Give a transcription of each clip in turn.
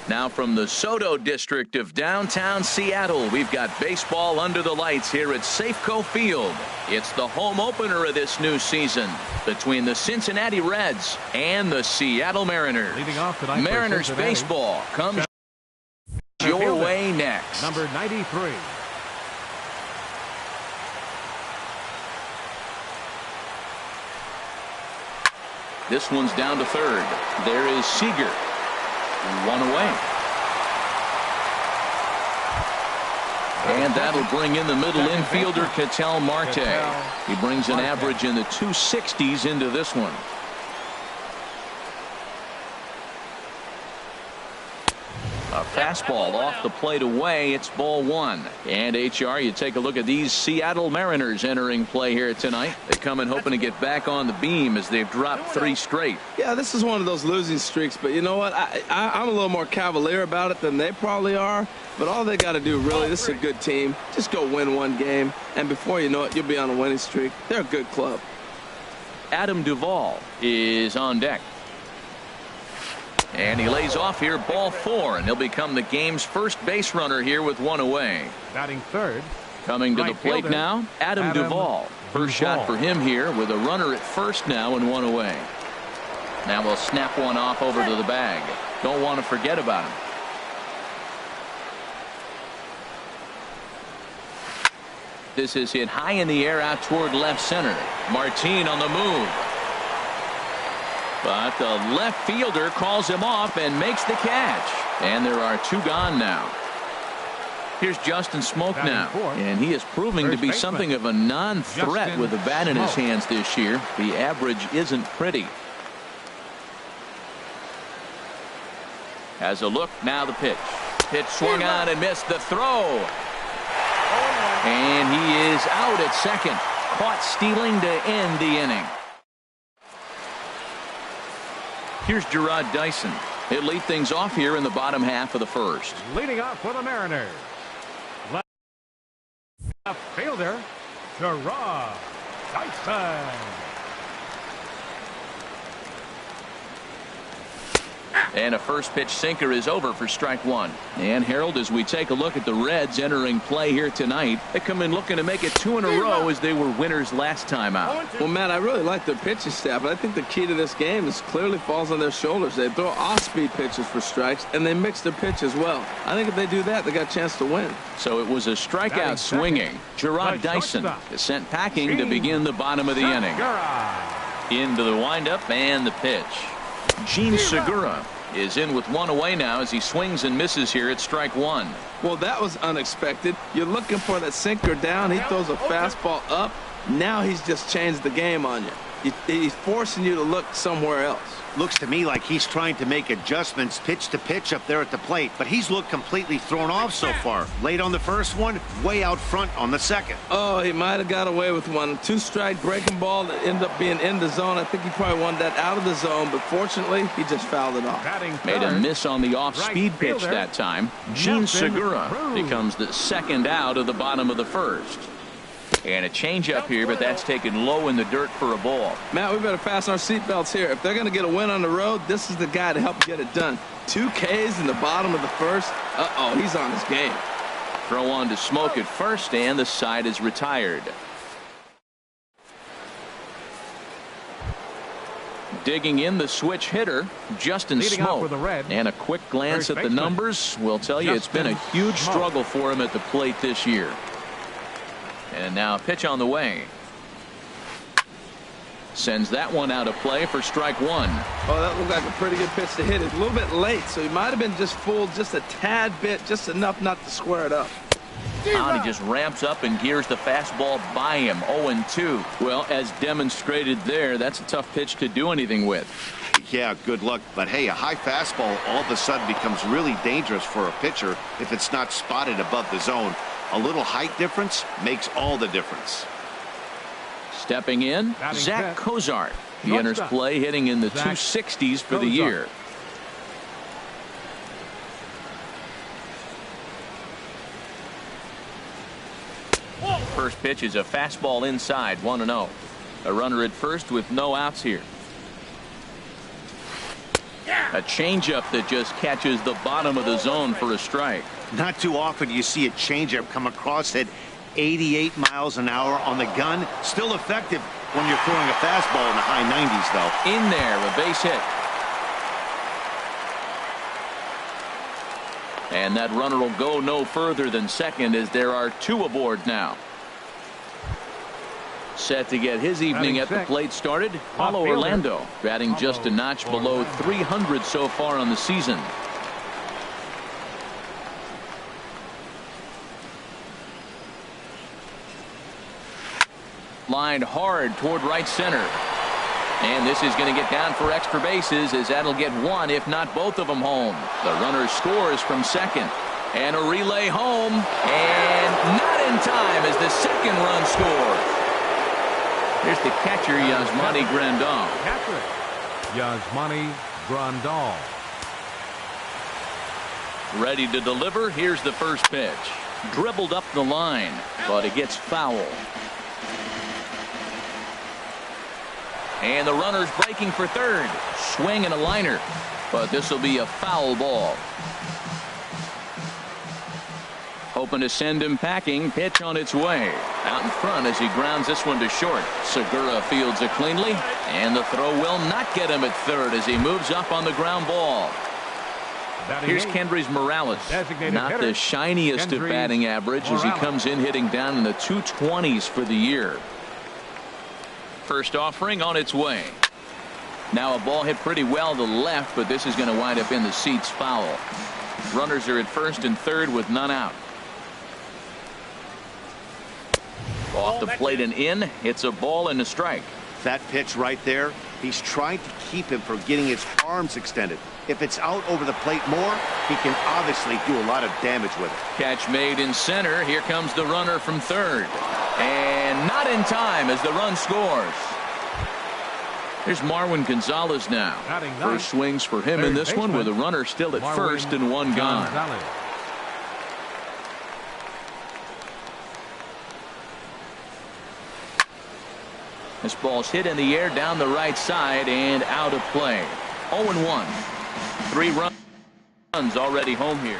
Now from the Soto district of downtown Seattle, we've got baseball under the lights here at Safeco Field. It's the home opener of this new season between the Cincinnati Reds and the Seattle Mariners. Mariners baseball comes your way next. Number 93. This one's down to third. There is Seager. One away. And that'll bring in the middle infielder, Ketel Marte. He brings an average in the 260s into this one. A fastball off the plate away. It's ball one. And HR, you take a look at these Seattle Mariners entering play here tonight. They come in hoping to get back on the beam as they've dropped 3 straight. Yeah, this is one of those losing streaks, but you know what? I'm a little more cavalier about it than they probably are. But all they got to do, really, this is a good team. Just go win one game, and before you know it, you'll be on a winning streak. They're a good club. Adam Duvall is on deck. And he lays off here, ball 4, and he'll become the game's first base runner here with 1 away. Batting third. Coming to the plate now, Adam Duvall. First shot for him here with a runner at first now and 1 away. Now we'll snap one off over to the bag. Don't want to forget about him. This is hit high in the air out toward left center. Martin on the move. But the left fielder calls him off and makes the catch. And there are 2 gone now. Here's Justin Smoak now. And he is proving to be something of a non-threat with the bat in his hands this year. The average isn't pretty. Has a look. Now the pitch. Pitch swung on and missed the throw. And he is out at second. Caught stealing to end the inning. Here's Gerard Dyson. He'll lead things off here in the bottom half of the first. Leading off for the Mariners. Left fielder, Gerard Dyson. And a first pitch sinker is over for strike 1. And Harold, as we take a look at the Reds entering play here tonight, they come in looking to make it 2 in a row as they were winners last time out. Well, Matt, I really like their pitching staff, but I think the key to this game is clearly falls on their shoulders. They throw off-speed pitches for strikes, and they mix their pitch as well. I think if they do that, they got a chance to win. So it was a strikeout swinging. Gerard Dyson is sent packing to begin the bottom of the inning. Into the windup and the pitch. Jean Segura is in with 1 away now as he swings and misses here at strike 1. Well, that was unexpected. You're looking for that sinker down. He throws a fastball up. Now he's just changed the game on you. He's forcing you to look somewhere else. Looks to me like he's trying to make adjustments pitch to pitch up there at the plate, but he's looked completely thrown off so far. Late on the first one, way out front on the second. Oh, he might have got away with one. 2-strike breaking ball that ended up being in the zone. I think he probably wanted that out of the zone, but fortunately, he just fouled it off. Made a miss on the off-speed pitch that time. Jean Segura becomes the second out of the bottom of the first. And a changeup here, but that's taken low in the dirt for a ball. Matt, we better fasten our seatbelts here. If they're going to get a win on the road, this is the guy to help get it done. 2 Ks in the bottom of the first. Uh-oh, he's on his game. Throw on to Smoak at first, and the side is retired. Digging in the switch hitter, Justin Smoak. And a quick glance at the numbers will tell you it's been a huge struggle for him at the plate this year. And now a pitch on the way. Sends that one out of play for strike 1. Oh, that looked like a pretty good pitch to hit. It's a little bit late, so he might have been just fooled just a tad bit, just enough not to square it up. He just ramps up and gears the fastball by him. 0-2. Well, as demonstrated there, that's a tough pitch to do anything with. Yeah, good luck. But hey, a high fastball all of a sudden becomes really dangerous for a pitcher if it's not spotted above the zone. A little height difference makes all the difference. Stepping in, Zach Cozart. He enters play hitting in the 260s for the year. First pitch is a fastball inside, 1-0. A runner at first with no outs here. A changeup that just catches the bottom of the zone for a strike. Not too often you see a changeup come across at 88 miles an hour on the gun. Still effective when you're throwing a fastball in the high 90s, though. In there, a base hit. And that runner will go no further than second as there are 2 aboard now. Set to get his evening at the plate started, Paulo Orlando, batting just a notch below 300 so far on the season. Lined hard toward right center. And this is going to get down for extra bases as that'll get one, if not both of them, home. The runner scores from second. And a relay home. And not in time as the second run scores. Here's the catcher, Yasmani Grandal. Catcher, Yasmani Grandal. Ready to deliver. Here's the first pitch. Dribbled up the line, but it gets foul. And the runner's breaking for third. Swing and a liner. But this will be a foul ball. Hoping to send him packing. Pitch on its way. Out in front as he grounds this one to short. Segura fields it cleanly. And the throw will not get him at third as he moves up on the ground ball. Here's Kendrys Morales. Not the shiniest of batting average as he comes in hitting down in the 220s for the year. First offering on its way. Now a ball hit pretty well to left, but this is going to wind up in the seats foul. Runners are at first and third with none out. Off the plate and in. It's a ball and a strike. That pitch right there, he's trying to keep him from getting his arms extended. If it's out over the plate more, he can obviously do a lot of damage with it. Catch made in center. Here comes the runner from third. And not in time as the run scores. Here's Marwin Gonzalez now. First swings for him in this one with a runner still at first and one gone. This ball's hit in the air down the right side and out of play. 0-1. 3 runs already home here.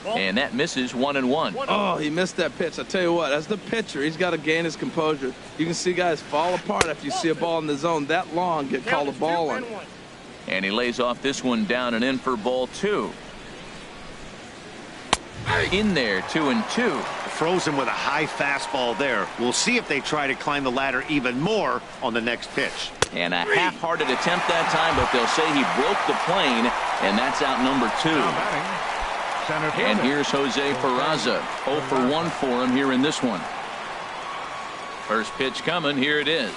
And that misses 1-1. Oh, he missed that pitch. I tell you what, as the pitcher, he's got to gain his composure. You can see guys fall apart after you see a ball in the zone that long get called a ball on. And he lays off this one down and in for ball 2. In there, 2-2. Throws him with a high fastball there. We'll see if they try to climb the ladder even more on the next pitch. And a half-hearted attempt that time, but they'll say he broke the plane, and that's out number 2. And here's Jose Peraza. 0 for 1 for him here in this one. First pitch coming. Here it is.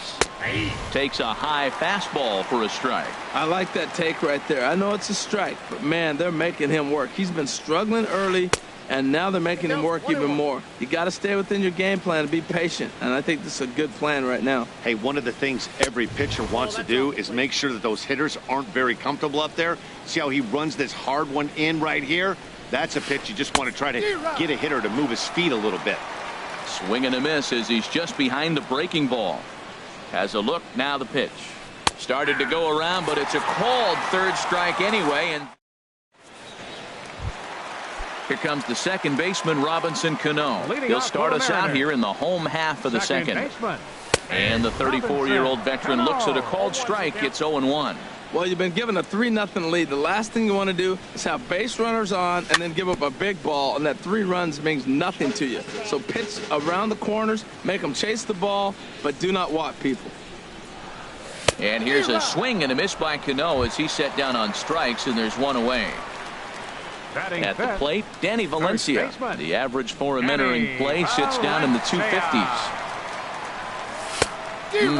Takes a high fastball for a strike. I like that take right there. I know it's a strike, but man, they're making him work. He's been struggling early, and now they're making him work even more. You got to stay within your game plan and be patient, and I think this is a good plan right now. Hey, one of the things every pitcher wants to do is make sure that those hitters aren't very comfortable up there. See how he runs this hard one in right here? That's a pitch you just want to try to get a hitter to move his feet a little bit. Swing and a miss as he's just behind the breaking ball. Has a look, now the pitch. Started to go around, but it's a called third strike anyway. And here comes the second baseman, Robinson Cano. He'll start us out here in the home half of the second. And the 34-year-old veteran looks at a called strike. It's 0-1. Well, you've been given a 3-0 lead. The last thing you want to do is have base runners on and then give up a big ball, and that 3 runs means nothing to you. So pitch around the corners, make them chase the ball, but do not walk people. And here's a swing and a miss by Cano as he's set down on strikes, and there's one away. At the plate, Danny Valencia. The average for him entering play sits down in the 250s.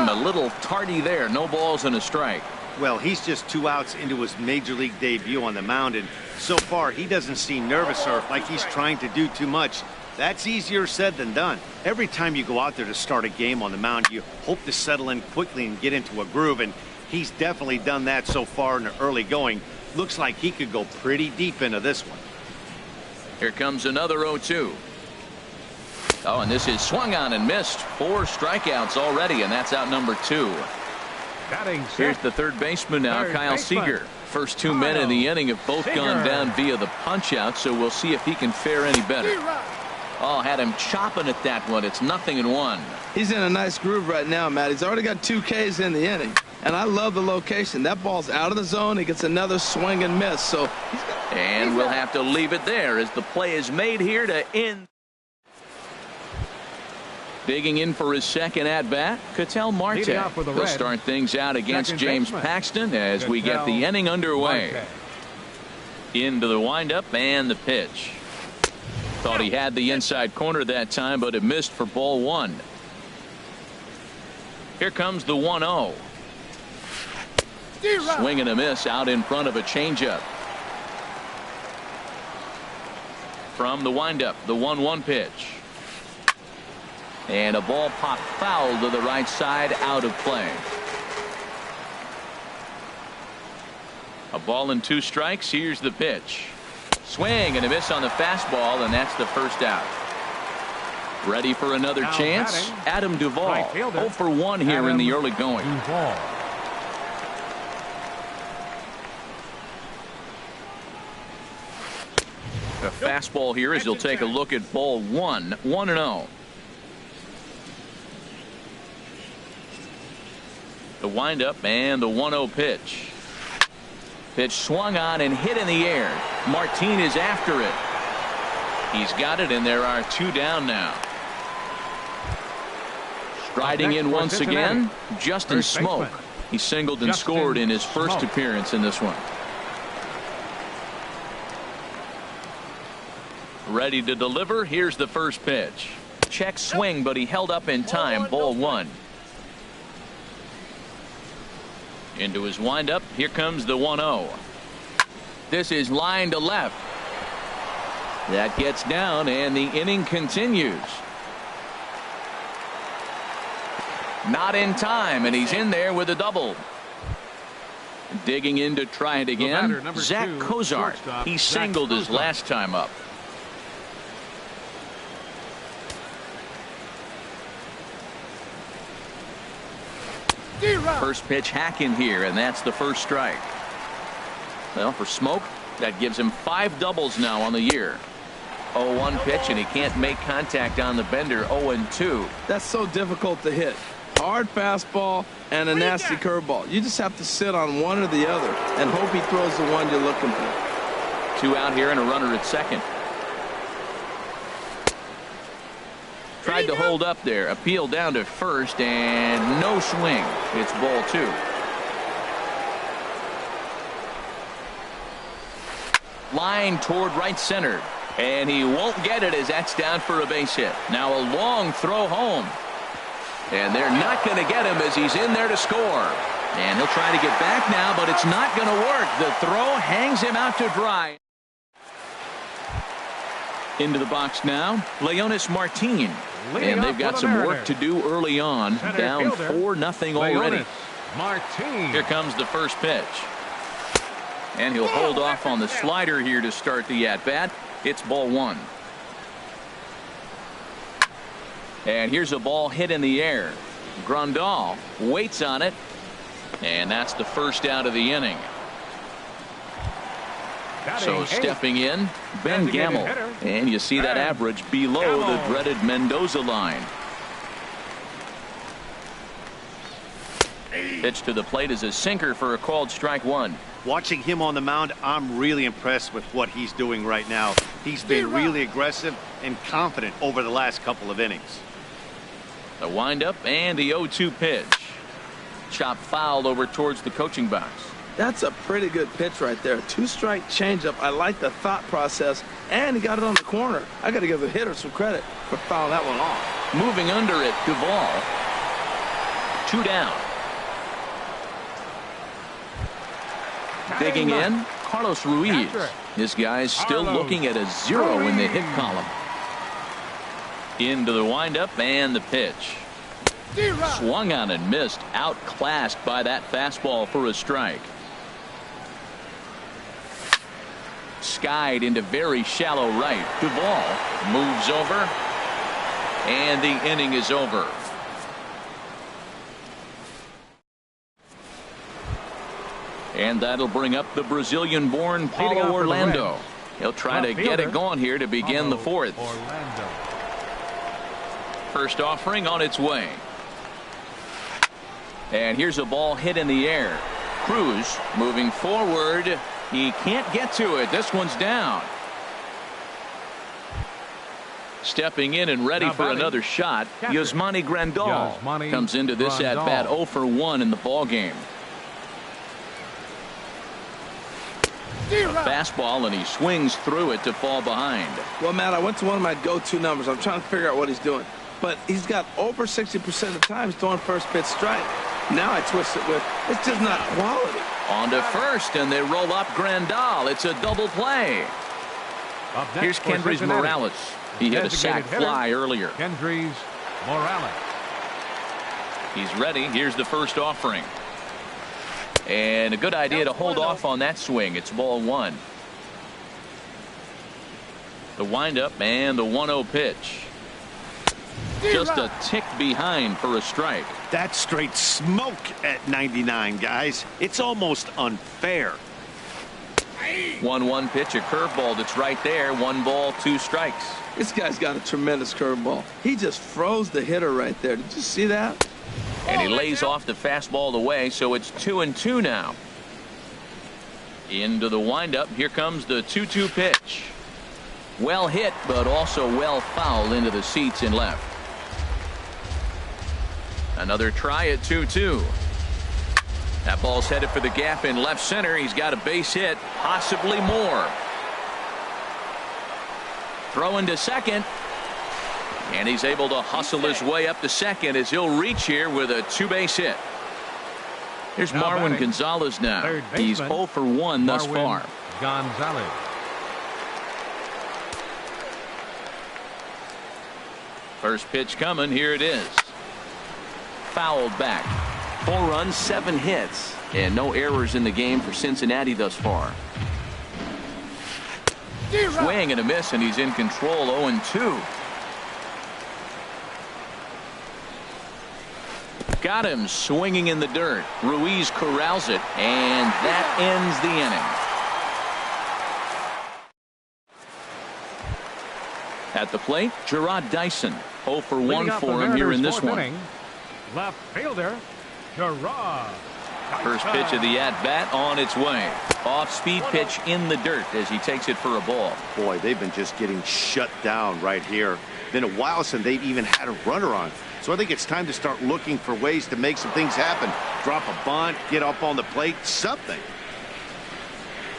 A little tardy there. No balls and a strike. Well, he's just 2 outs into his major league debut on the mound, and so far he doesn't seem nervous or like he's trying to do too much. That's easier said than done. Every time you go out there to start a game on the mound, you hope to settle in quickly and get into a groove, and he's definitely done that so far in the early going. Looks like he could go pretty deep into this one. Here comes another 0-2. Oh, and this is swung on and missed. 4 strikeouts already, and that's out number 2. Here's the third baseman now, Kyle Seager. First 2 men in the inning have both gone down via the punch-out, so we'll see if he can fare any better. Oh, had him chopping at that one. It's 0-1. He's in a nice groove right now, Matt. He's already got 2 Ks in the inning, and I love the location. That ball's out of the zone. He gets another swing and miss. So, and we'll have to leave it there as the play is made here to end. Digging in for his second at-bat, Ketel Marte. He'll start things out against James Paxton as we get the inning underway. Into the windup and the pitch. Thought he had the inside corner that time, but it missed for ball 1. Here comes the 1-0. Swing and a miss out in front of a changeup. From the windup, the 1-1 pitch. And a ball popped foul to the right side, out of play. A ball and 2 strikes. Here's the pitch. Swing and a miss on the fastball, and that's the first out. Ready for another chance? Adam Duvall. 0 for 1 here in the early going. A fastball here as he'll take a look at ball 1. 1-0. The windup and the 1-0 pitch. Pitch swung on and hit in the air. Martin is after it. He's got it, and there are 2 down now. Striding in once again, Justin Smoke. He singled and scored in his first appearance in this one. Ready to deliver. Here's the first pitch. Check swing, but he held up in time. Ball 1. Into his windup. Here comes the 1-0. This is line to left. That gets down, and the inning continues. Not in time, and he's in there with a double. Digging in to try it again, Zach Cozart. He singled his last time up. First pitch hacking here, and that's the first strike. Well, for Smoke, that gives him 5 doubles now on the year. 0-1 pitch, and he can't make contact on the bender. 0-2. That's so difficult to hit. Hard fastball and a nasty curveball. You just have to sit on one or the other and hope he throws the one you're looking for. 2 out here and a runner at second. Tried to hold up there. Appeal down to first, and no swing. It's ball 2. Line toward right center, and he won't get it as that's down for a base hit. Now a long throw home, and they're not going to get him as he's in there to score. And he'll try to get back now, but it's not going to work. The throw hangs him out to dry. Into the box now, Leonys Martin. And they've got some work to do early on. Down 4-0 already. Here comes the first pitch. And he'll hold off on the slider here to start the at-bat. It's ball 1. And here's a ball hit in the air. Grandal waits on it. And that's the first out of the inning. So stepping in, Ben Gamel. And you see that average below the dreaded Mendoza line. Pitch to the plate is a sinker for a called strike 1. Watching him on the mound, I'm really impressed with what he's doing right now. He's been really aggressive and confident over the last couple of innings. The windup and the 0-2 pitch. Chop fouled over towards the coaching box. That's a pretty good pitch right there. 2-strike changeup. I like the thought process, and he got it on the corner. I got to give the hitter some credit for fouling that one off. Moving under it, Duvall. 2 down. Digging in, Carlos Ruiz. This guy's still looking at a 0 in the hit column. Into the windup and the pitch. Swung on and missed. Outclassed by that fastball for a strike. Skied into very shallow right. Duvall moves over. And the inning is over. And that'll bring up the Brazilian-born Paulo Orlando. He'll try to get it going here to begin the fourth. First offering on its way. And here's a ball hit in the air. Cruz moving forward. He can't get to it. This one's down. Stepping in and ready for another shot, Yasmani Grandal comes into this at-bat 0 for 1 in the ballgame. A fastball, and he swings through it to fall behind. Well, Matt, I went to one of my go-to numbers. I'm trying to figure out what he's doing. But he's got over 60% of the time throwing first pitch strike. Now I twist it with, it's just not quality. On to first, and they roll up Grandal. It's a double play. Here's Kendrys Morales. He hit a sac fly earlier. Kendrys Morales. He's ready. Here's the first offering. And a good idea to hold off on that swing. It's ball one. The windup and the 1-0 pitch. Just a tick behind for a strike. That's straight smoke at 99, guys. It's almost unfair. 1-1 pitch, a curveball that's right there. 1 ball, 2 strikes. This guy's got a tremendous curveball. He just froze the hitter right there. Did you see that? And he lays off the fastball away, so it's 2-2 now. Into the windup. Here comes the 2-2 pitch. Well hit, but also well fouled into the seats in left. Another try at 2-2. That ball's headed for the gap in left center. He's got a base hit, possibly more. Throwing to second. And he's able to hustle his way up to second as he'll reach here with a 2-base hit. Here's Marwin Gonzalez now. He's 0 for 1 thus far. Gonzalez. First pitch coming. Here it is. Fouled back. 4 runs, 7 hits, and no errors in the game for Cincinnati thus far. Swing and a miss, and he's in control. 0-2. Got him swinging in the dirt. Ruiz corrals it, and that ends the inning. At the plate, Gerard Dyson. 0 for 1 for him here in this one. Left fielder, Gerard. First pitch of the at-bat on its way. Off-speed pitch in the dirt as he takes it for a ball. Boy, they've been just getting shut down right here. Been a while since they've even had a runner on. So I think it's time to start looking for ways to make some things happen. Drop a bunt, get up on the plate, something.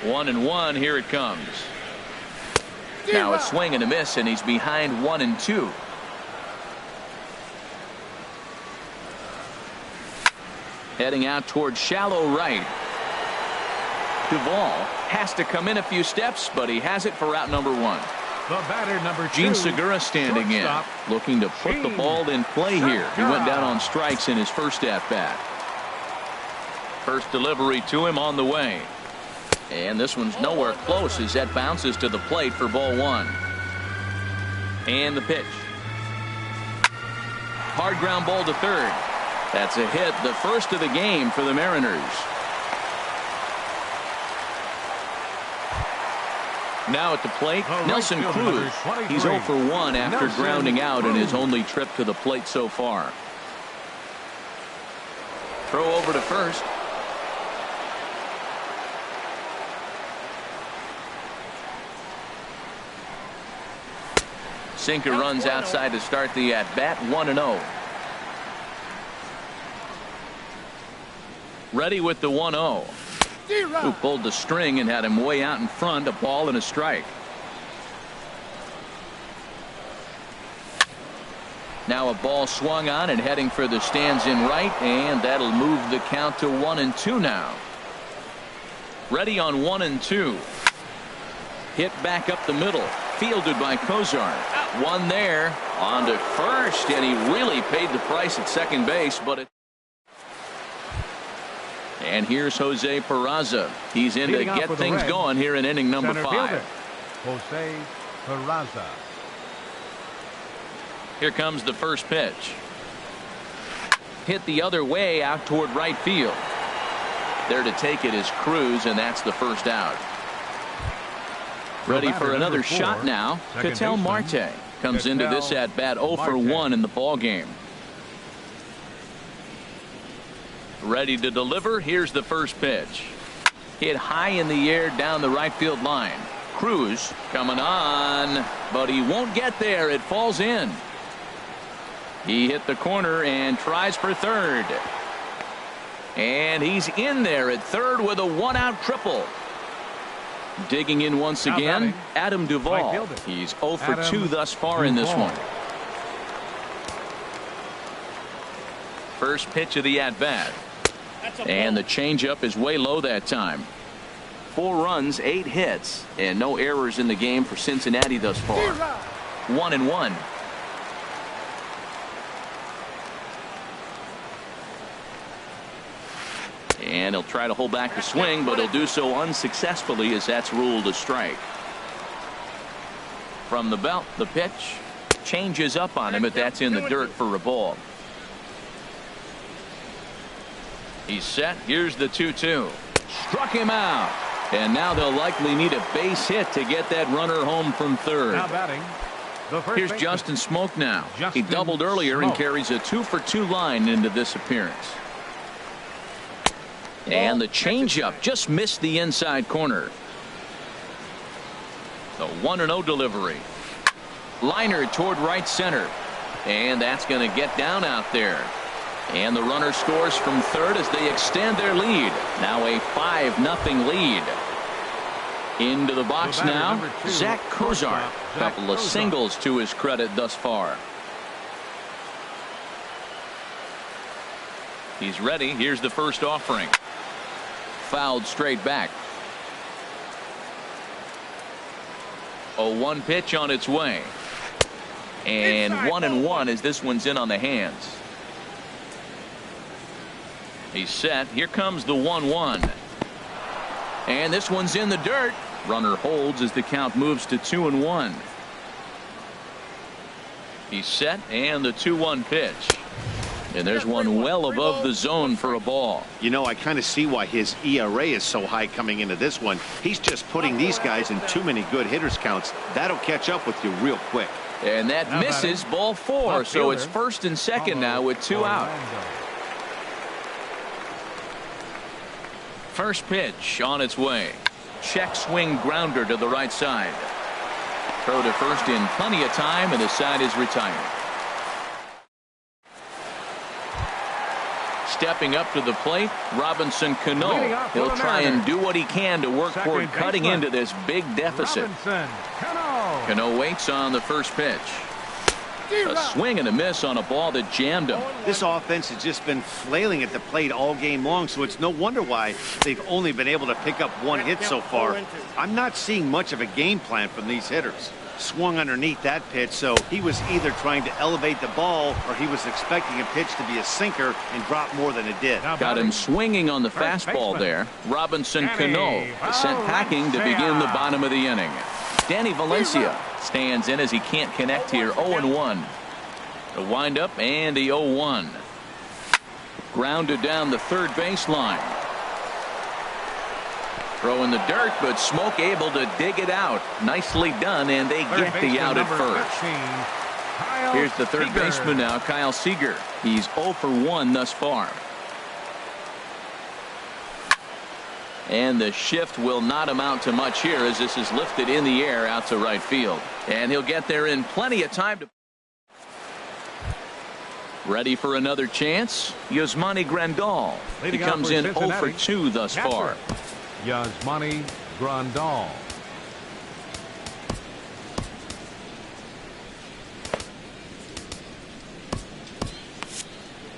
1-1, here it comes. Now a swing and a miss, and he's behind 1-2. Heading out towards shallow right. Duvall has to come in a few steps, but he has it for out number 1. The batter, number 2. Gene Segura standing in, looking to put the ball in play here. He went down on strikes in his first at-bat. First delivery to him on the way. And this one's nowhere close as that bounces to the plate for ball 1. And the pitch. Hard ground ball to third. That's a hit, the first of the game for the Mariners. Now at the plate, Nelson Cruz. He's 0 for 1 after grounding out in his only trip to the plate so far. Throw over to first. Sinker runs outside to start the at-bat. 1-0. Ready with the 1-0. Who pulled the string and had him way out in front. A ball and a strike. Now a ball swung on and heading for the stands in right, and that'll move the count to 1-2 now. Ready on 1-2. Hit back up the middle. Fielded by Kozar. One there. On to first, and he really paid the price at second base, but it. And here's Jose Peraza. He's in to get things going here in inning number 5. Jose Peraza. Here comes the first pitch. Hit the other way out toward right field. There to take it is Cruz, and that's the first out. Ready for another shot now. Ketel Marte comes into this at bat 0 for 1 in the ball game. Ready to deliver. Here's the first pitch. Hit high in the air down the right field line. Cruz coming on, but he won't get there. It falls in. He hit the corner and tries for third. And he's in there at third with a one-out triple. Digging in once again, Adam Duvall. He's 0 for 2 thus far in this one. First pitch of the at-bat. And the changeup is way low that time. 4 runs, 8 hits, and no errors in the game for Cincinnati thus far. 1-1. And he'll try to hold back the swing, but he'll do so unsuccessfully as that's ruled a strike. From the belt, the pitch changes up on him, but that's in the dirt for a ball. He's set. Here's the 2-2. Struck him out. And now they'll likely need a base hit to get that runner home from third. Now batting, the first Here's baseman. Justin Smoke now. Justin He doubled earlier and Smoke. carries a 2 for 2 line into this appearance. And the changeup just missed the inside corner. The 1-0 delivery. Liner toward right center. And that's going to get down out there. And the runner scores from third as they extend their lead. Now a 5-0 lead. Into the box The batter, now, number 2, Zach Cozart. shortstop, Couple Zach of Cozart. singles to his credit thus far. He's ready. Here's the first offering. Fouled straight back. 0-1 pitch on its way. And 1-1 as this one's in on the hands. He's set. Here comes the 1-1. And this one's in the dirt. Runner holds as the count moves to 2-1. He's set, and the 2-1 pitch. And there's one well above the zone for a ball. You know, I kind of see why his ERA is so high coming into this one. He's just putting these guys in too many good hitters counts. That'll catch up with you real quick. And that Now misses batting, ball 4. left So it's fielder, first and second now with 2 out. Orlando. First pitch on its way. Check swing grounder to the right side. Throw to first in plenty of time, and the side is retired. Stepping up to the plate, Robinson Leading Cano. off for He'll the try Mariners. and do what he can to work Second toward cutting baseman, into this big deficit. Robinson Cano. Cano waits on the first pitch. A swing and a miss on a ball that jammed him. This offense has just been flailing at the plate all game long, so it's no wonder why they've only been able to pick up 1 hit so far. I'm not seeing much of a game plan from these hitters. Swung underneath that pitch, so he was either trying to elevate the ball or he was expecting a pitch to be a sinker and drop more than it did. Now Got him batting, swinging on the first fastball baseman, there. Robinson Danny Cano is sent packing to begin the bottom of the inning. Danny Valencia stands in as he can't connect here. 0-1. The windup and the 0-1. Grounded down the third baseline. Throw in the dirt, but Smoke able to dig it out. Nicely done, and they third get the baseman, out at number first. 13, Kyle Here's the third Seager. baseman now, Kyle Seager. He's 0 for 1 thus far. And the shift will not amount to much here as this is lifted in the air out to right field. And he'll get there in plenty of time to. Ready for another chance? Yasmani Grandal. He Leading off comes for in 0 for Cincinnati, 2 thus far. Yasmani Grandal.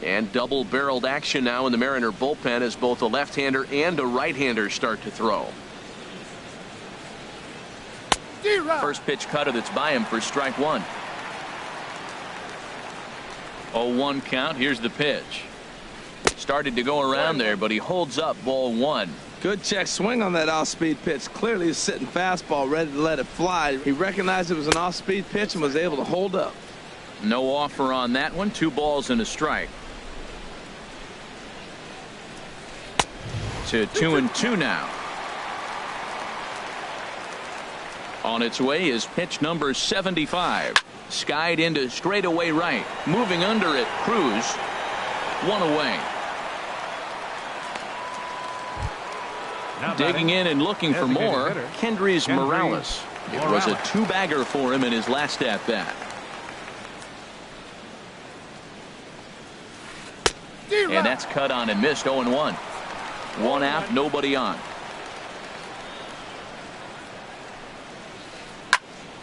And double-barreled action now in the Mariner bullpen as both a left-hander and a right-hander start to throw. First pitch cutter that's by him for strike 1. 0-1 count. Here's the pitch. Started to go around there, but he holds up ball 1. Good check swing on that off-speed pitch. Clearly a sitting fastball ready to let it fly. He recognized it was an off-speed pitch and was able to hold up. No offer on that one. 2 balls and a strike. To 2-2 now. On its way is pitch number 75. Skied into straightaway right. Moving under it, Cruz. 1 away. Digging in and looking for more, Kendrys Morales. It was a 2-bagger for him in his last at-bat. And that's cut on and missed. 0-1. 1 out, nobody on.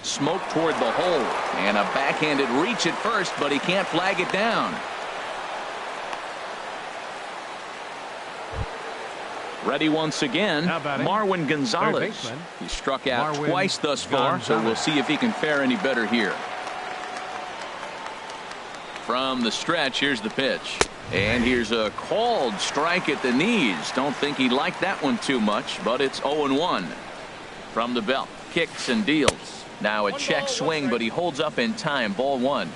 Smoke toward the hole, and a backhanded reach at first, but he can't flag it down. Ready once again, Marwin Gonzalez. He struck out twice thus far, so we'll see if he can fare any better here. From the stretch, here's the pitch. And here's a called strike at the knees. Don't think he liked that one too much, but it's 0-1. From the belt, kicks and deals. Now a check swing, but he holds up in time. Ball 1.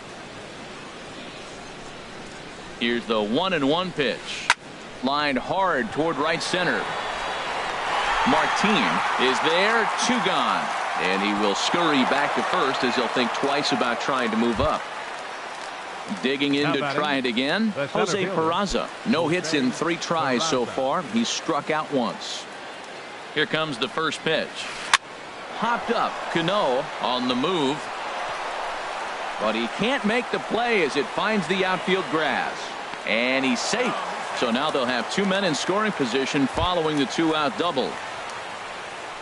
Here's the 1-1 pitch. Lined hard toward right center. Martin is there. 2 gone. And he will scurry back to first as he'll think twice about trying to move up. Digging in to try it again, Jose Peraza. No hits in 3 tries so far. He's struck out once. Here comes the first pitch. Hopped up. Cano on the move. But he can't make the play as it finds the outfield grass. And he's safe. So now they'll have 2 men in scoring position following the 2-out double.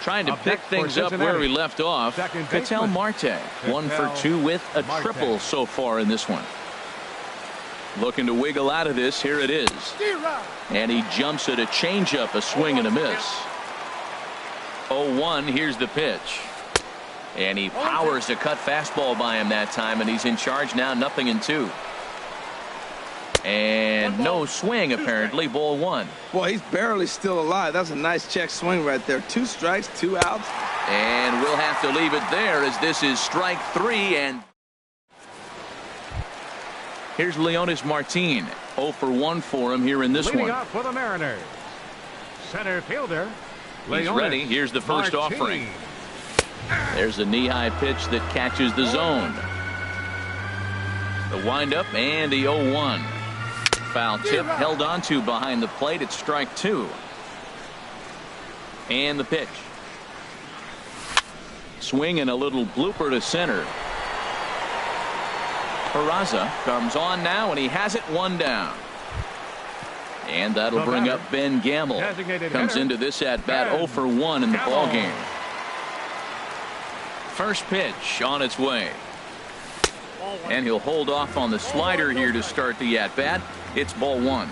Trying to pick things up where we left off. Ketel Marte. 1 for 2 with a triple so far in this one. Looking to wiggle out of this. Here it is. And he jumps at a changeup, a swing and a miss. 0-1. Here's the pitch. And he powers a cut fastball by him that time, and he's in charge now. 0-2. And no swing, apparently. Ball 1. Boy, he's barely still alive. That's a nice check swing right there. 2 strikes, 2 outs. And we'll have to leave it there as this is strike 3. And here's Leonys Martin. 0 for 1 for him here in this Leading one. off for the Mariners, center fielder. He's ready. Here's the first offering. There's a knee-high pitch that catches the zone. The windup and the 0-1. Foul tip held onto behind the plate. It's strike 2. And the pitch. Swing and a little blooper to center. Peraza comes on now, and he has it 1 down. And that'll bring up Ben Gamble. Comes into this at bat 0 for 1 in the ball game. First pitch on its way. And he'll hold off on the slider here to start the at bat. It's ball 1.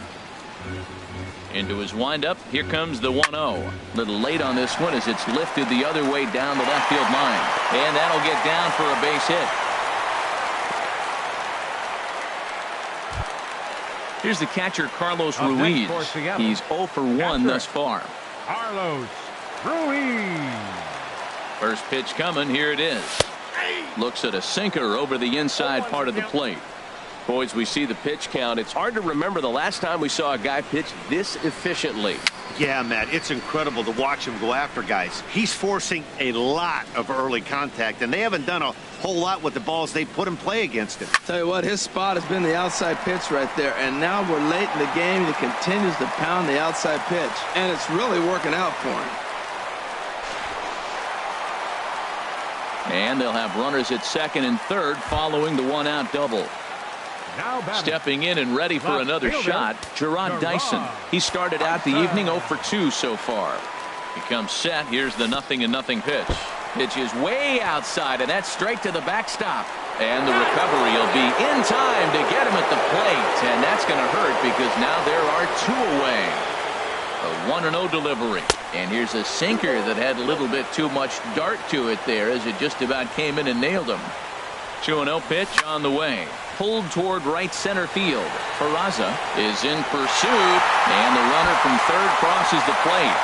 Into his windup. Here comes the 1-0. Little late on this one as it's lifted the other way down the left field line. And that'll get down for a base hit. Here's the catcher, Carlos Ruiz. He's 0 for 1 thus far. Carlos Ruiz. First pitch coming. Here it is. Looks at a sinker over the inside part of the plate. Boys, we see the pitch count. It's hard to remember the last time we saw a guy pitch this efficiently. Yeah, Matt, it's incredible to watch him go after guys. He's forcing a lot of early contact, and they haven't done a whole lot with the balls they put in play against him. Tell you what, his spot has been the outside pitch right there, and now we're late in the game. He continues to pound the outside pitch, and it's really working out for him. And they'll have runners at second and third following the 1-out double. Stepping in and ready for another shot, Gerard Dyson. He started out the evening 0 for 2 so far. He comes set. Here's the 0-0 pitch. Pitch is way outside, and that's straight to the backstop. And the recovery will be in time to get him at the plate. And that's going to hurt because now there are 2 away. A 1-0 delivery. And here's a sinker that had a little bit too much dart to it there as it just about came in and nailed him. 2-0 pitch on the way. Pulled toward right center field. Peraza is in pursuit, and the runner from third crosses the plate.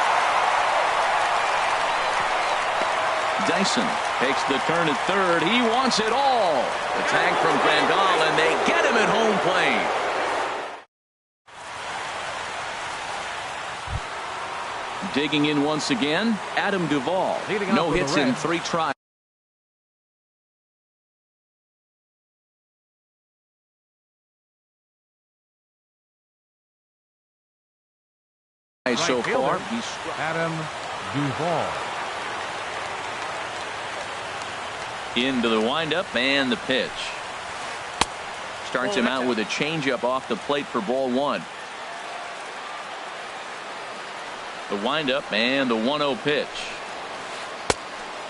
Dyson takes the turn at third. He wants it all. The tag from Grandal, and they get him at home plate. Digging in once again, Adam Duvall. No hits in 3 tries. So far, he's Adam Duvall. into the windup and the pitch. Starts him out with a changeup off the plate for ball 1. The windup and the 1-0 pitch.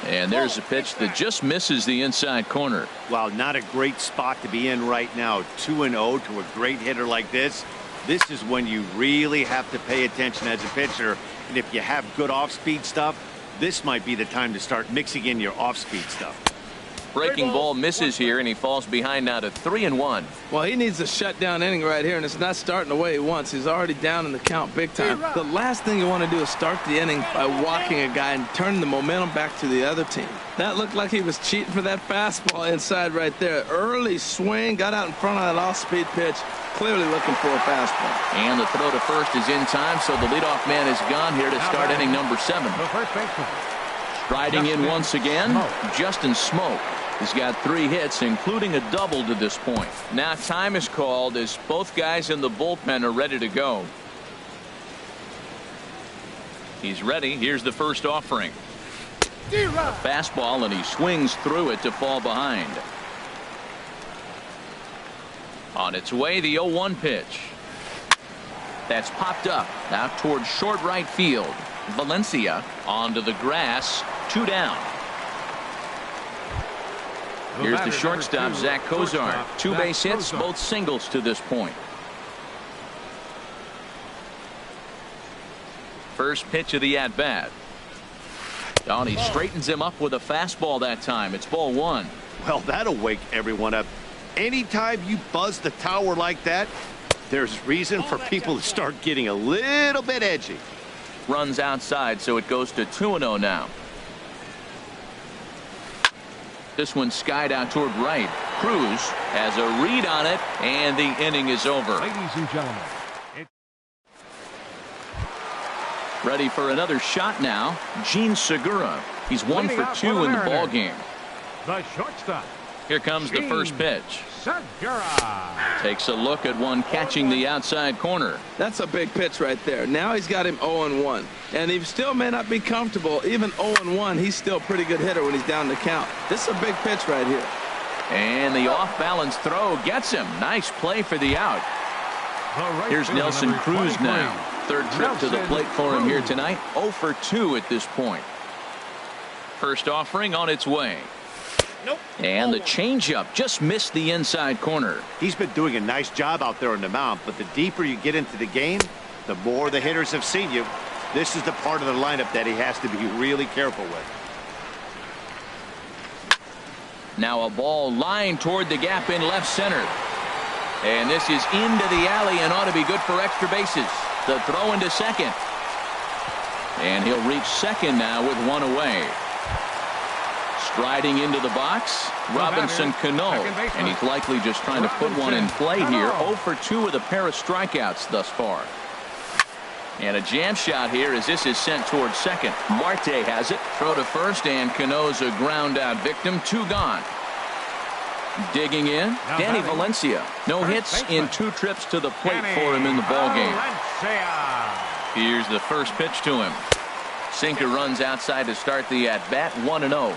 And there's a pitch that just misses the inside corner. Wow, not a great spot to be in right now. 2-0 to a great hitter like this. This is when you really have to pay attention as a pitcher. And if you have good off-speed stuff, this might be the time to start mixing in your off-speed stuff. Breaking ball misses here, and he falls behind now to 3-1. Well, he needs a shutdown inning right here, and it's not starting the way he wants. He's already down in the count big time. The last thing you want to do is start the inning by walking a guy and turning the momentum back to the other team. That looked like he was cheating for that fastball inside right there. Early swing, got out in front of that off-speed pitch, clearly looking for a fastball. And the throw to first is in time, so the leadoff man is gone here to start inning number 7. The first baseman. Striding in once again, Justin Smoak. He's got 3 hits, including a double to this point. Now time is called as both guys in the bullpen are ready to go. He's ready. Here's the first offering. A fastball, and he swings through it to fall behind. On its way, the 0-1 pitch. That's popped up out towards short right field. Valencia onto the grass. 2 down. Here's the shortstop, Zach Kozar. 2 base hits, both singles to this point. First pitch of the at-bat. Oh, he straightens him up with a fastball that time. It's ball 1. Well, that'll wake everyone up. Anytime you buzz the tower like that, there's reason for people to start getting a little bit edgy. Runs outside, so it goes to 2-0 now. This one skied out toward right. Cruz has a read on it, and the inning is over. Ladies and gentlemen. Ready for another shot now. Gene Segura. He's 1 for 2 in the ball game. The shortstop. Here comes the first pitch. Segura. Takes a look at one catching the outside corner. That's a big pitch right there. Now he's got him 0-1. And he still may not be comfortable. Even 0-1, he's still a pretty good hitter when he's down the count. This is a big pitch right here. And the off-balance throw gets him. Nice play for the out. Here's Nelson Cruz now. 3rd trip to the plate for him here tonight. 0 for 2 at this point. First offering on its way. And the changeup just missed the inside corner. He's been doing a nice job out there on the mound, but the deeper you get into the game, the more the hitters have seen you. This is the part of the lineup that he has to be really careful with. Now a ball lined toward the gap in left center. And this is into the alley and ought to be good for extra bases. The throw into second. And he'll reach second now with 1 away. Striding into the box, Robinson Cano, and he's likely just trying to put one in play here. 0 for 2 with a pair of strikeouts thus far. And a jam shot here as this is sent towards second. Marte has it. Throw to first, and Cano's a ground out victim. 2 gone. Digging in, Danny Valencia. No hits in 2 trips to the plate for him in the ball game. Here's the first pitch to him. Sinker runs outside to start the at bat. 1-0.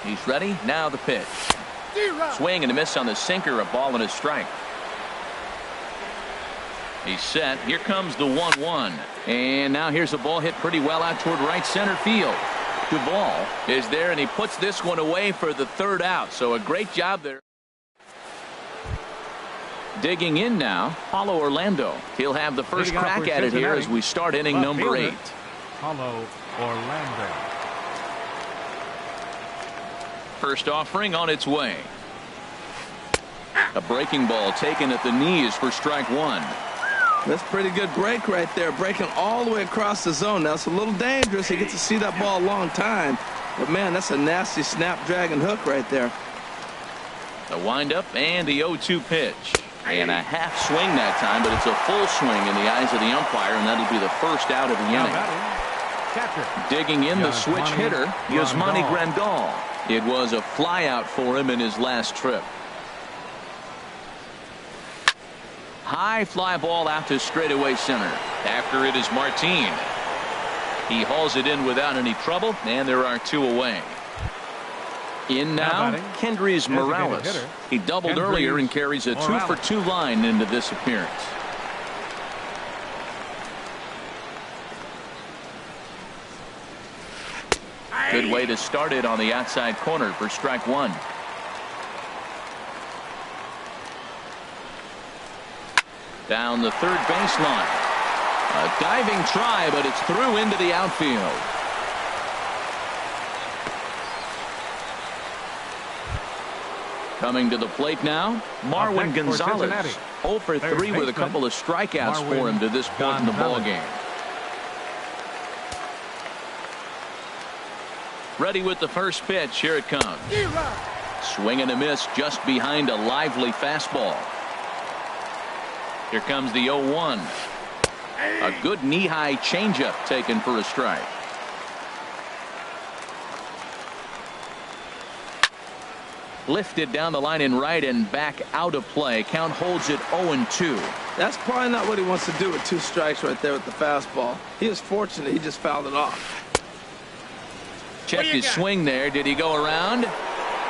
He's ready. Now the pitch. Swing and a miss on the sinker. A ball and a strike. He's set. Here comes the 1-1. And now here's a ball hit pretty well out toward right center field. Duvall is there, and he puts this one away for the 3rd out. So a great job there. Digging in now, Paulo Orlando. He'll have the first crack at it here as we start inning number 8. Paulo Orlando. First offering on its way. A breaking ball taken at the knees for strike 1. That's a pretty good break right there, breaking all the way across the zone. Now, it's a little dangerous. He gets to see that ball a long time. But, man, that's a nasty snapdragon hook right there. The windup and the 0-2 pitch. And a half swing that time, but it's a full swing in the eyes of the umpire, and that'll be the first out of the inning. Digging in the switch hitter, Yasmani Grandal. It was a flyout for him in his last trip. High fly ball out to straightaway center. After it is Martin. He hauls it in without any trouble, and there are 2 away. In now, Kendrys Morales. He doubled earlier and carries a 2-for-2 line into this appearance. Good way to start it on the outside corner for strike 1. Down the third baseline. A diving try, but it's through into the outfield. Coming to the plate now, Marwin Gonzalez. 0 for 3 with a couple of strikeouts for him to this point in the ballgame. Ready with the first pitch. Here it comes. Swing and a miss just behind a lively fastball. Here comes the 0-1. A good knee-high changeup taken for a strike. Lifted down the line in right and back out of play. Count holds it 0-2. That's probably not what he wants to do with 2 strikes right there with the fastball. He is fortunate he just fouled it off. Check his swing there. Did he go around?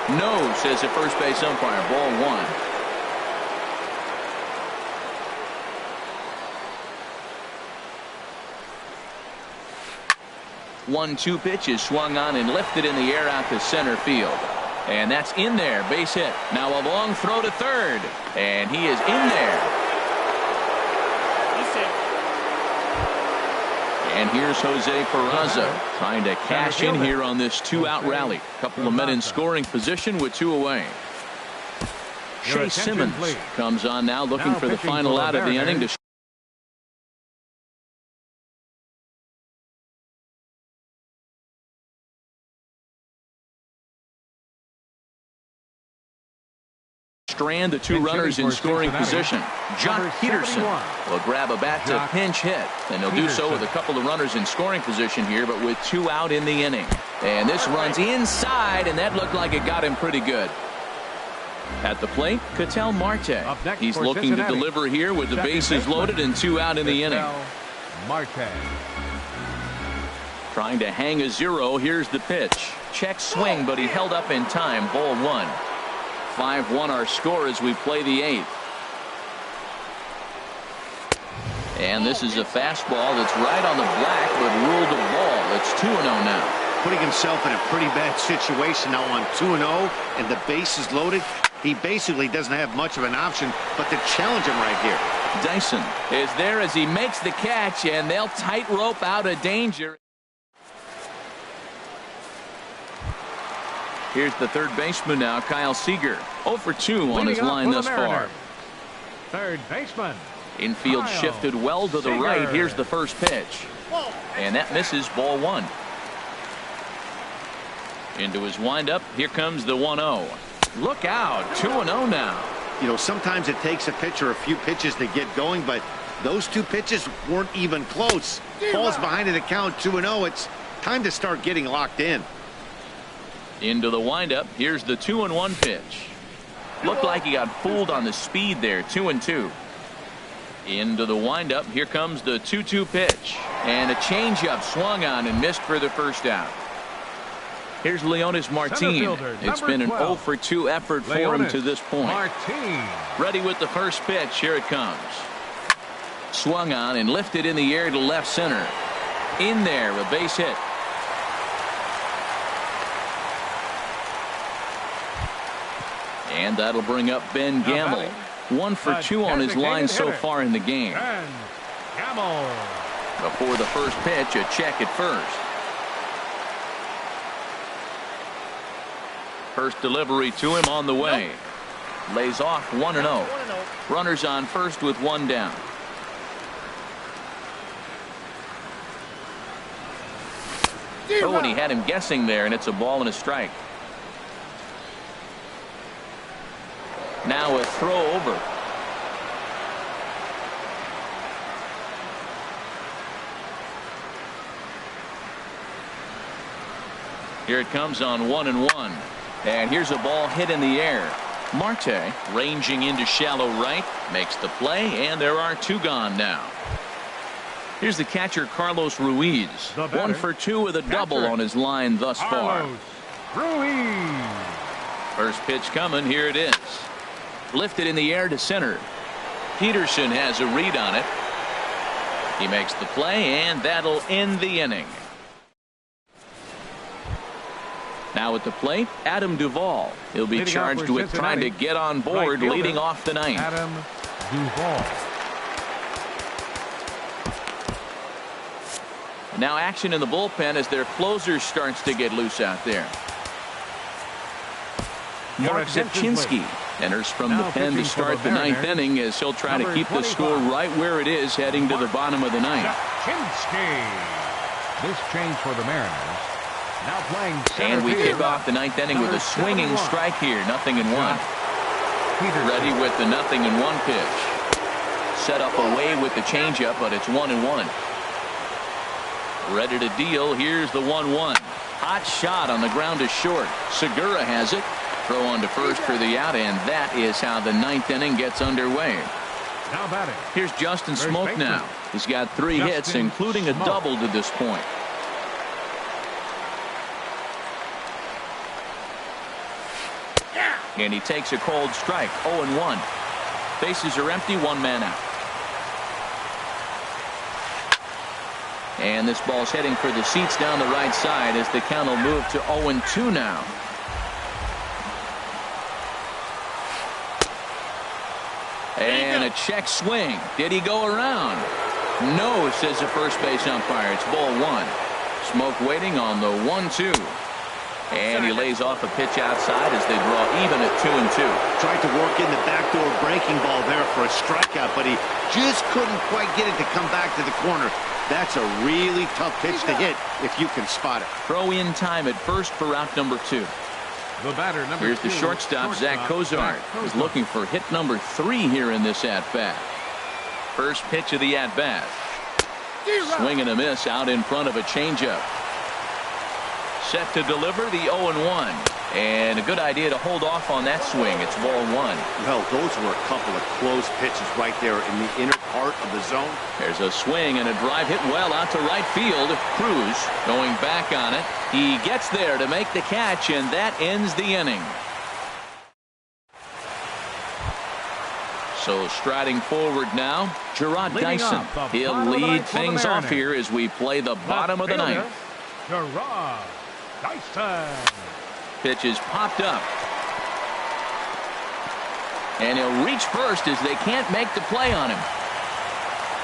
No, says the first base umpire. Ball 1. 1-2 pitch is swung on and lifted in the air out to center field. And that's in there. Base hit. Now a long throw to third. And he is in there. And here's Jose Peraza trying to cash in here on this 2-out rally. Couple of men in scoring position with 2 away. Chase Simmons comes on now looking for the final out of the inning to strand the 2 runners in scoring position. Jock Peterson will grab a bat to pinch hit, and he'll do so with a couple of runners in scoring position here, but with 2 out in the inning. And this runs inside, and that looked like it got him pretty good. At the plate, Ketel Marte. He's looking to deliver here with the bases loaded and 2 out in the inning. Marte. Trying to hang a 0. Here's the pitch. Check swing, but he held up in time. Ball 1. 5-1 our score as we play the 8th. And this is a fastball that's right on the black, but ruled a ball. It's 2-0 now. Putting himself in a pretty bad situation now on 2-0, and the base is loaded. He basically doesn't have much of an option but to challenge him right here. Dyson is there as he makes the catch, and they'll tightrope out of danger. Here's the third baseman now, Kyle Seager. 0 for 2 on his line thus far. Third baseman. Infield Kyle shifted well to the Seager. right. Here's the first pitch. And that misses. Ball 1. Into his windup. Here comes the 1-0. Look out. 2-0 now. You know, sometimes it takes a pitcher a few pitches to get going, but those 2 pitches weren't even close. Falls behind in the count 2-0. It's time to start getting locked in. Into the windup. Here's the 2-1 pitch. Looked like he got fooled on the speed there. 2-2. Into the windup. Here comes the 2-2 pitch. And a changeup swung on and missed for the first out. Here's Leonys Martin. It's been an 0 for 2 effort for him to this point. Martin. Ready with the first pitch. Here it comes. Swung on and lifted in the air to left center. In there, a base hit. And that'll bring up Ben Gamel. 1 for 2 on his line so far in the game. Ben Gamel. Before the first pitch, a check at first. First delivery to him on the way. Lays off 1-0. Runners on first with 1 down. Oh, and he had him guessing there, and it's a ball and a strike. Now a throw over. Here it comes on 1-1. And here's a ball hit in the air. Marte ranging into shallow right, makes the play, and there are 2 gone now. Here's the catcher, Carlos Ruiz. 1 for 2 with a double on his line thus far. Ruiz. First pitch coming. Here it is. Lifted in the air to center. Peterson has a read on it. He makes the play, and that'll end the inning. Now at the plate, Adam Duvall. He'll be charged with trying to get on board, leading off the ninth. Adam Duvall. Now action in the bullpen as their closer starts to get loose out there. Mark Zepchinski enters from the pen to start the ninth inning as he'll try to keep the score right where it is heading to the bottom of the ninth. Zepchinski. This change for the Mariners. Now playing center and we field. kick off the ninth inning with a swinging strike here. 0-1. Ready with the 0-1 pitch. Set up away with the changeup, but it's 1-1. Ready to deal. Here's the 1-1. Hot shot on the ground to short. Segura has it. Throw on to first for the out, and that is how the ninth inning gets underway. Now batting. Here's Justin Smoak now. He's got 3 hits, including a double to this point. And he takes a cold strike. 0-1. Bases are empty. 1 man out. And this ball's heading for the seats down the right side as the count will move to 0-2 now. And a check swing. Did he go around? No, says the first base umpire. It's ball 1. Smoak waiting on the 1-2. And he lays off a pitch outside as they draw even at 2-2. Tried to work in the backdoor breaking ball there for a strikeout, but he just couldn't quite get it to come back to the corner. That's a really tough pitch to hit if you can spot it. Throw in time at first for out number 2. The batter, number Here's the 2, shortstop, Zach Cozart, who's looking for hit number 3 here in this at-bat. First pitch of the at-bat. Swing and a miss out in front of a changeup. Set to deliver the 0-1. And a good idea to hold off on that swing. It's ball 1. Well, those were a couple of close pitches right there in the inner part of the zone. There's a swing and a drive hit well out to right field. Cruz going back on it. He gets there to make the catch, and that ends the inning. So striding forward now, Gerard Dyson. He'll lead things off here as we play the bottom of the ninth. Gerard Dyson. Pitch is popped up. And he'll reach first as they can't make the play on him.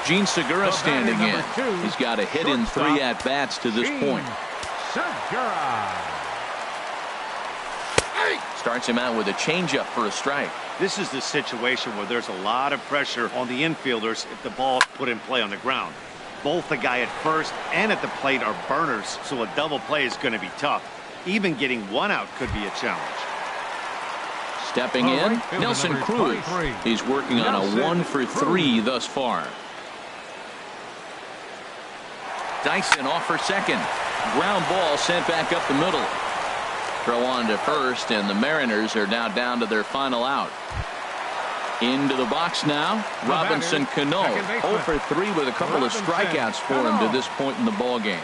Gene Segura standing in. He's got a hit in 3 at-bats to this point. Segura. Starts him out with a changeup for a strike. This is the situation where there's a lot of pressure on the infielders if the ball is put in play on the ground. Both the guy at first and at the plate are burners, so a double play is going to be tough. Even getting 1 out could be a challenge. Stepping in, Nelson Cruz. He's working on a 1 for 3 thus far. Dyson off for second. Ground ball sent back up the middle. Throw on to first, and the Mariners are now down to their final out. Into the box now, Robinson Cano. 0 for 3 with a couple of strikeouts for him to this point in the ball game.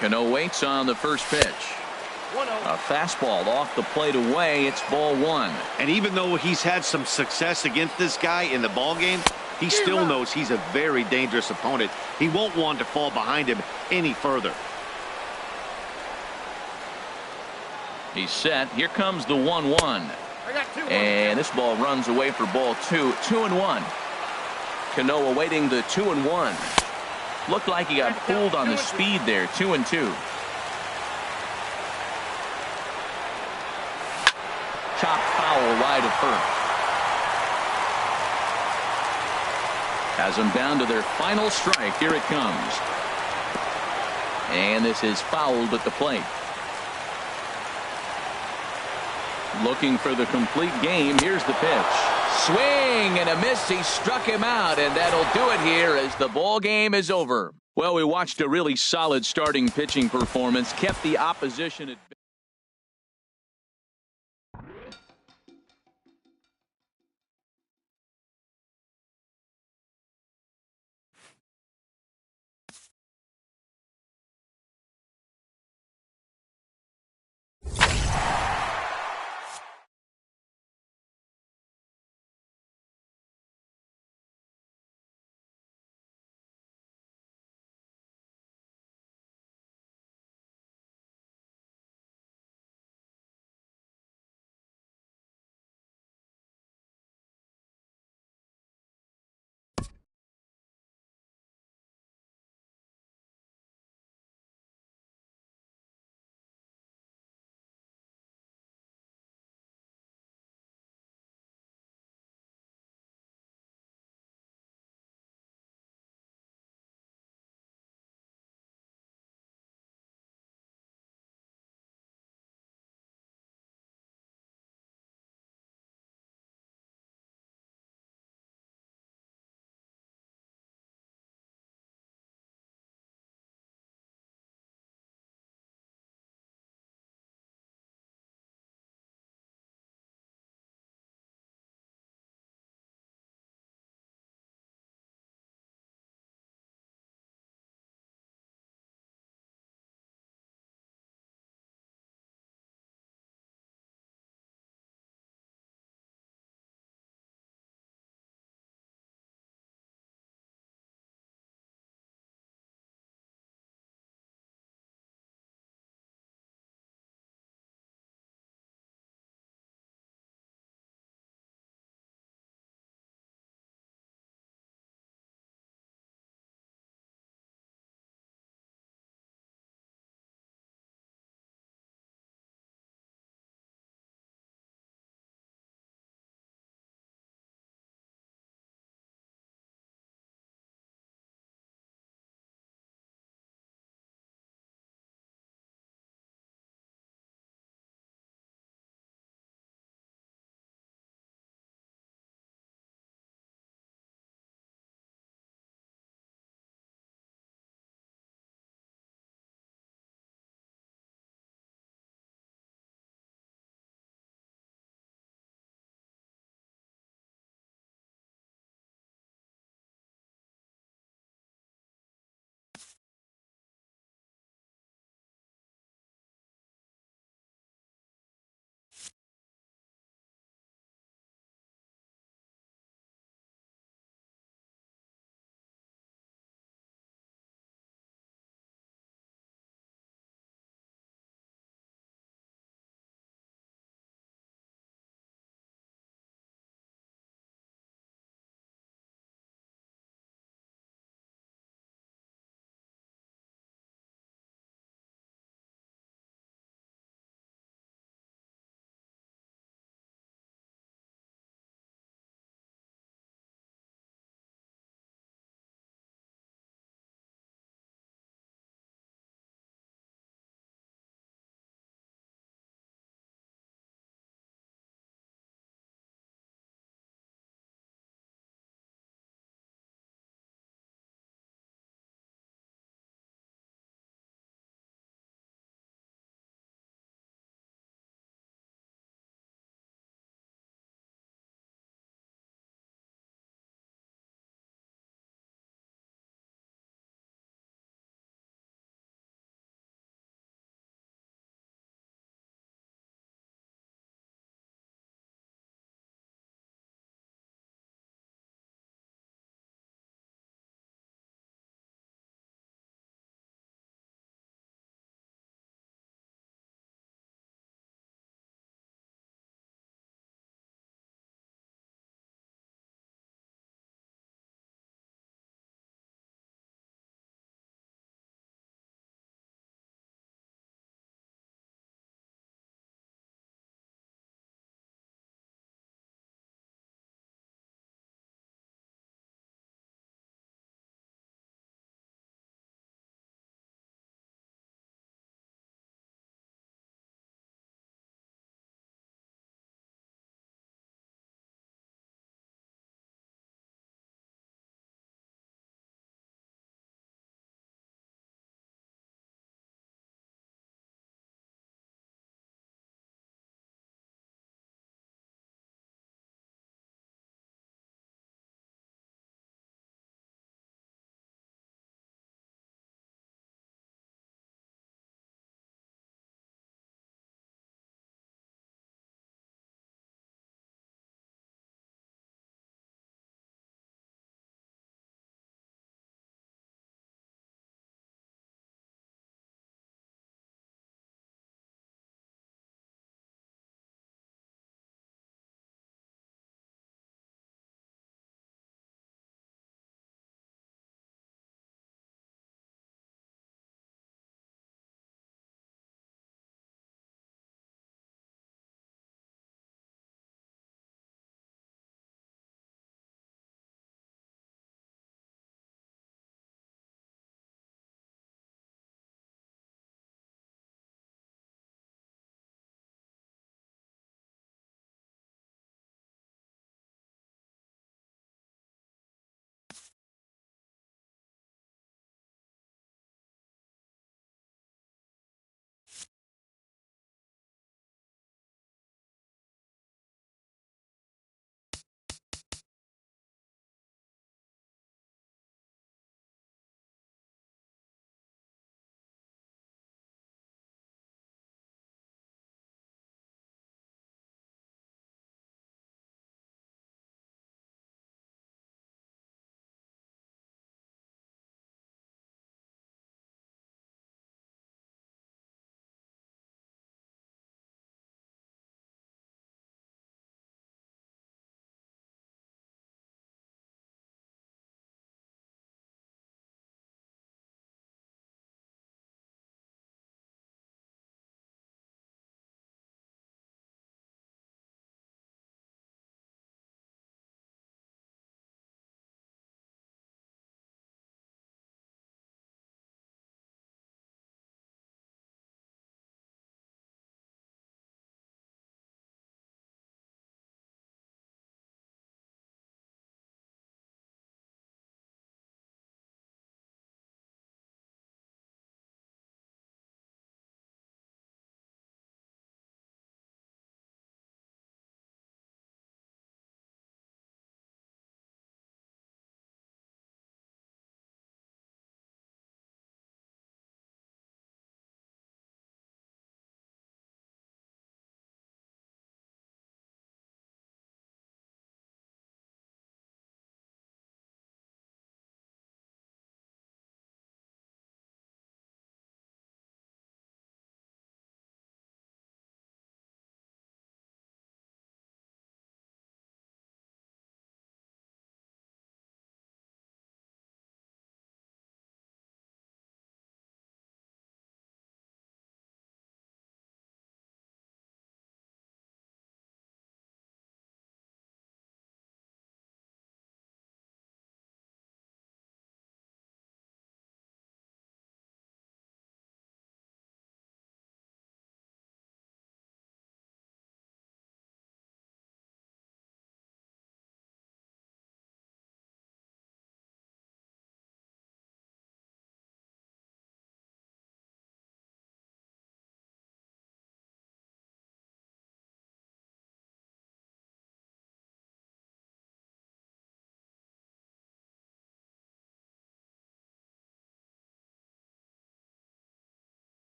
Cano waits on the first pitch. A fastball off the plate away. It's ball 1. And even though he's had some success against this guy in the ball game, he still knows he's a very dangerous opponent. He won't want to fall behind him any further. He's set. Here comes the 1-1. And this ball runs away for ball 2. 2-1. Cano awaiting the 2-1. Looked like he got pulled on the speed there. 2-2. Chopped foul wide of first. Has them down to their final strike. Here it comes. And this is fouled at the plate. Looking for the complete game. Here's the pitch. Swing and a miss. He struck him out, and that'll do it here as the ball game is over. Well, we watched a really solid starting pitching performance, kept the opposition at bay.